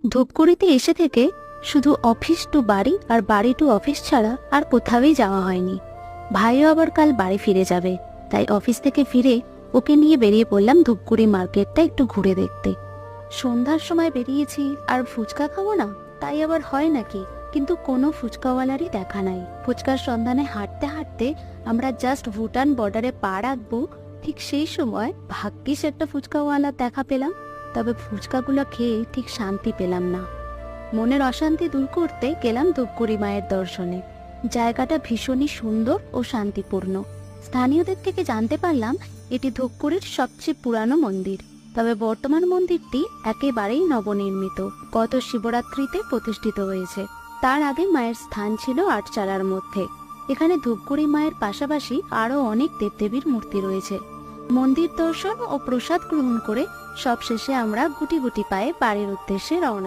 ধূপগুড়িতে এসে থেকে শুধু অফিস টু বাড়ি আর বাড়ি টু অফিস ছাড়া আর কোথাওই যাওয়া হয়নি। ভাইও আবার কাল বাড়ি ফিরে যাবে, তাই অফিস থেকে ফিরে ওকে নিয়ে বেরিয়ে পড়লাম ধূপগুড়ি মার্কেটটা একটু ঘুরে দেখতে। সন্ধ্যার সময় বেরিয়েছি আর ফুচকা খাবো না, তাই আবার হয় নাকি? কিন্তু কোনো ফুচকাওয়ালারই দেখা নাই। ফুচকার সন্ধানে হাঁটতে হাঁটতে আমরা জাস্ট ভুটান বর্ডারে পা রাখবো, ঠিক সেই সময় ভাগ্যিস একটা ফুচকাওয়ালা দেখা পেলাম। তবে ফুচকাগুলো খেয়ে ঠিক শান্তি পেলাম না। মনের অশান্তি দূর করতে গেলাম ধূপগুড়ি মায়ের দর্শনে। জায়গাটা ভীষণই সুন্দর ও শান্তিপূর্ণ। স্থানীয়দের থেকে জানতে পারলাম এটি ধূপগুড়ির সবচেয়ে পুরানো মন্দির। তবে বর্তমান মন্দিরটি একেবারেই নবনির্মিত, গত শিবরাত্রিতে প্রতিষ্ঠিত হয়েছে। তার আগে মায়ের স্থান ছিল আটচালার মধ্যে। এখানে ধূপগুড়ি মায়ের পাশাপাশি আরো অনেক দেবদেবীর মূর্তি রয়েছে। মন্দির দর্শন ও প্রসাদ গ্রহণ করে সবশেষে আমরা গুটি গুটি পায়ে বাড়ির উদ্দেশ্যে রওনা